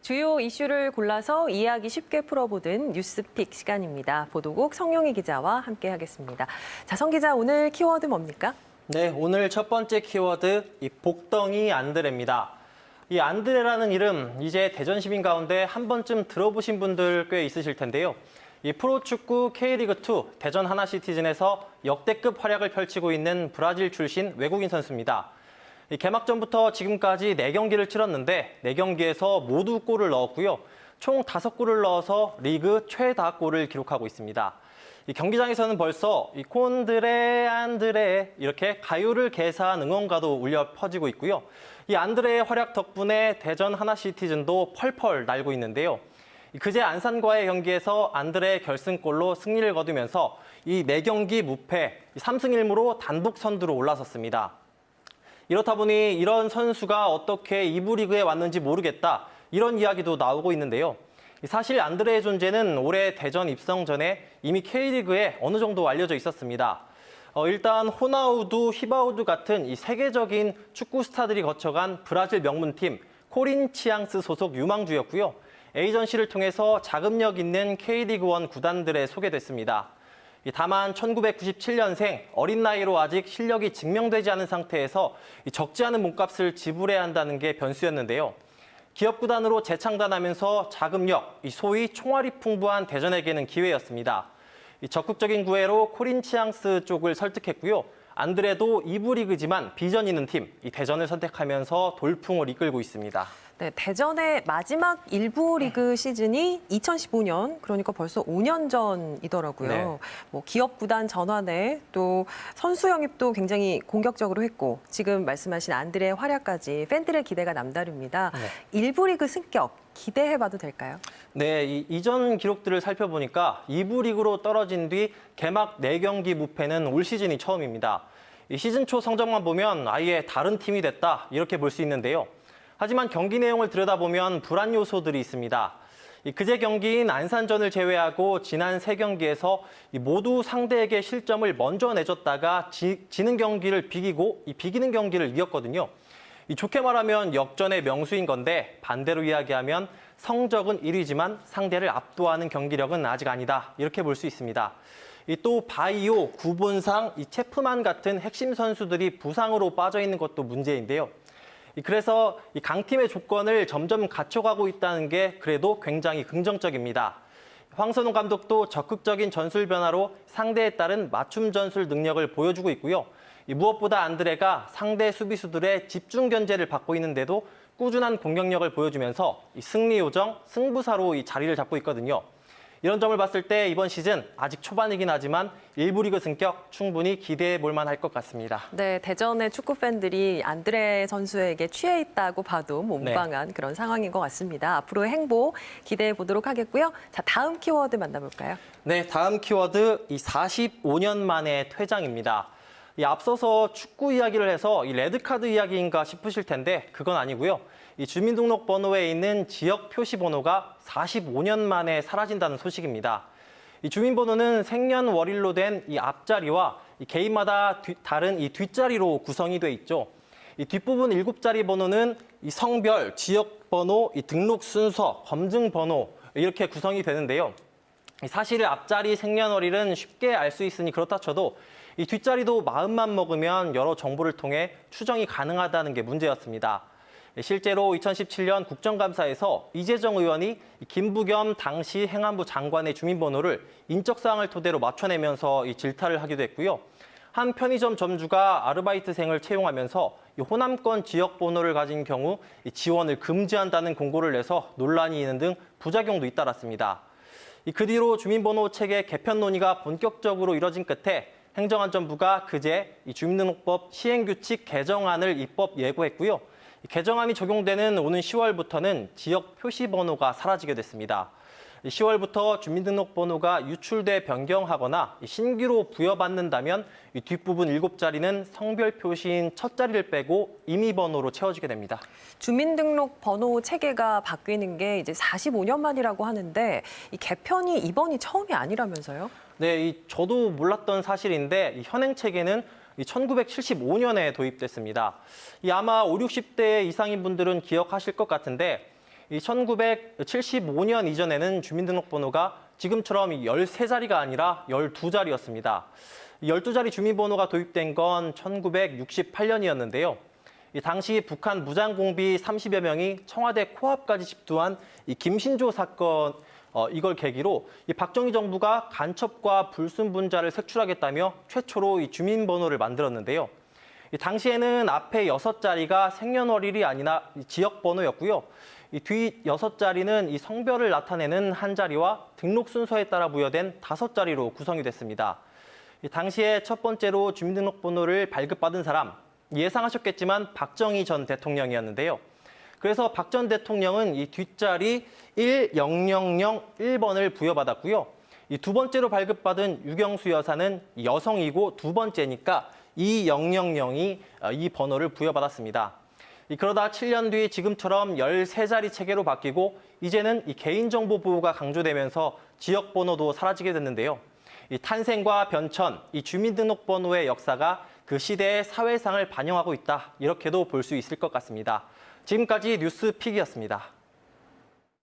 주요 이슈를 골라서 이해하기 쉽게 풀어보는 뉴스픽 시간입니다. 보도국 성용희 기자와 함께하겠습니다. 자, 성 기자, 오늘 키워드 뭡니까? 네, 오늘 첫 번째 키워드 이 복덩이 안드레입니다. 이 안드레라는 이름 이제 대전 시민 가운데 한 번쯤 들어보신 분들 꽤 있으실 텐데요. 이 프로축구 K리그2 대전 하나시티즌에서 역대급 활약을 펼치고 있는 브라질 출신 외국인 선수입니다. 이 개막전부터 지금까지 4경기를 치렀는데 4경기에서 모두 골을 넣었고요. 총 5골을 넣어서 리그 최다골을 기록하고 있습니다. 이 경기장에서는 벌써 이 콘드레 안드레 이렇게 가요를 개사한 응원가도 울려 퍼지고 있고요. 이 안드레의 활약 덕분에 대전 하나시티즌도 펄펄 날고 있는데요. 그제 안산과의 경기에서 안드레의 결승골로 승리를 거두면서 이 4경기 무패 3승 1무로 단독 선두로 올라섰습니다. 이렇다 보니 이런 선수가 어떻게 2부 리그에 왔는지 모르겠다 이런 이야기도 나오고 있는데요. 사실 안드레의 존재는 올해 대전 입성 전에 이미 K리그에 어느 정도 알려져 있었습니다. 일단 호나우두, 히바우두 같은 이 세계적인 축구 스타들이 거쳐간 브라질 명문팀 코린치앙스 소속 유망주였고요. 에이전시를 통해서 자금력 있는 K리그1 구단들에 소개됐습니다. 다만 1997년생 어린 나이로 아직 실력이 증명되지 않은 상태에서 적지 않은 몸값을 지불해야 한다는 게 변수였는데요. 기업 구단으로 재창단하면서 자금력, 소위 총알이 풍부한 대전에게는 기회였습니다. 적극적인 구애로 코린치앙스 쪽을 설득했고요. 안드레도 2부 리그지만 비전 있는 팀, 대전을 선택하면서 돌풍을 이끌고 있습니다. 네, 대전의 마지막 1부 리그 시즌이 2015년, 그러니까 벌써 5년 전이더라고요. 네. 뭐 기업 구단 전환에 또 선수 영입도 굉장히 공격적으로 했고 지금 말씀하신 안드레의 활약까지 팬들의 기대가 남다릅니다. 네. 1부 리그 승격 기대해봐도 될까요? 네, 이전 기록들을 살펴보니까 2부 리그로 떨어진 뒤 개막 4경기 무패는 올 시즌이 처음입니다. 이 시즌 초 성적만 보면 아예 다른 팀이 됐다 이렇게 볼 수 있는데요. 하지만 경기 내용을 들여다보면 불안 요소들이 있습니다. 그제 경기인 안산전을 제외하고 지난 3경기에서 모두 상대에게 실점을 먼저 내줬다가 지는 경기를 비기고 비기는 경기를 이겼거든요. 좋게 말하면 역전의 명수인 건데 반대로 이야기하면 성적은 1위지만 상대를 압도하는 경기력은 아직 아니다. 이렇게 볼 수 있습니다. 또 바이오, 구본상, 체프만 같은 핵심 선수들이 부상으로 빠져 있는 것도 문제인데요. 그래서 강팀의 조건을 점점 갖춰가고 있다는 게 그래도 굉장히 긍정적입니다. 황선홍 감독도 적극적인 전술 변화로 상대에 따른 맞춤 전술 능력을 보여주고 있고요. 무엇보다 안드레가 상대 수비수들의 집중 견제를 받고 있는데도 꾸준한 공격력을 보여주면서 승리 요정, 승부사로 자리를 잡고 있거든요. 이런 점을 봤을 때 이번 시즌 아직 초반이긴 하지만 1부 리그 승격 충분히 기대해 볼 만할 것 같습니다. 네, 대전의 축구 팬들이 안드레 선수에게 취해 있다고 봐도 몸빵한 그런 상황인 것 같습니다. 앞으로의 행보 기대해 보도록 하겠고요. 자, 다음 키워드 만나볼까요? 네, 다음 키워드 45년 만의 퇴장입니다. 앞서서 축구 이야기를 해서 레드카드 이야기인가 싶으실 텐데 그건 아니고요. 주민등록번호에 있는 지역 표시 번호가 45년 만에 사라진다는 소식입니다. 주민번호는 생년월일로 된 앞자리와 개인마다 다른 뒷자리로 구성이 돼 있죠. 뒷부분 7자리 번호는 성별, 지역번호, 등록 순서, 검증번호 이렇게 구성이 되는데요. 사실 앞자리 생년월일은 쉽게 알 수 있으니 그렇다 쳐도 뒷자리도 마음만 먹으면 여러 정보를 통해 추정이 가능하다는 게 문제였습니다. 실제로 2017년 국정감사에서 이재정 의원이 김부겸 당시 행안부 장관의 주민번호를 인적사항을 토대로 맞춰내면서 질타를 하기도 했고요. 한 편의점 점주가 아르바이트생을 채용하면서 호남권 지역번호를 가진 경우 지원을 금지한다는 공고를 내서 논란이 있는 등 부작용도 잇따랐습니다. 그 뒤로 주민번호 체계 개편 논의가 본격적으로 이뤄진 끝에 행정안전부가 그제 주민등록법 시행규칙 개정안을 입법 예고했고요. 개정안이 적용되는 오는 10월부터는 지역 표시번호가 사라지게 됐습니다. 10월부터 주민등록번호가 유출돼 변경하거나 신규로 부여받는다면 뒷부분 7자리는 성별 표시인 첫 자리를 빼고 임의번호로 채워지게 됩니다. 주민등록번호 체계가 바뀌는 게 이제 45년 만이라고 하는데 이 개편이 이번이 처음이 아니라면서요? 네, 저도 몰랐던 사실인데 현행 체계는 1975년에 도입됐습니다. 아마 50, 60대 이상인 분들은 기억하실 것 같은데 이 1975년 이전에는 주민등록번호가 지금처럼 13자리가 아니라 12자리였습니다. 12자리 주민번호가 도입된 건 1968년이었는데요. 이 당시 북한 무장공비 30여 명이 청와대 코앞까지 집도한 이 김신조 사건, 이걸 계기로 이 박정희 정부가 간첩과 불순분자를 색출하겠다며 최초로 이 주민번호를 만들었는데요. 이 당시에는 앞에 6자리가 생년월일이 아니라 지역번호였고요. 이 뒤 6자리는 이 성별을 나타내는 한 자리와 등록 순서에 따라 부여된 5자리로 구성이 됐습니다. 이 당시에 첫 번째로 주민등록번호를 발급받은 사람, 예상하셨겠지만 박정희 전 대통령이었는데요. 그래서 박 전 대통령은 이 뒷자리 1001번을 부여받았고요. 이 두 번째로 발급받은 유경수 여사는 여성이고 두 번째니까 2000이 이 번호를 부여받았습니다. 그러다 7년 뒤 지금처럼 13자리 체계로 바뀌고 이제는 이 개인정보 보호가 강조되면서 지역번호도 사라지게 됐는데요. 이 탄생과 변천, 이 주민등록번호의 역사가 그 시대의 사회상을 반영하고 있다. 이렇게도 볼 수 있을 것 같습니다. 지금까지 뉴스픽이었습니다.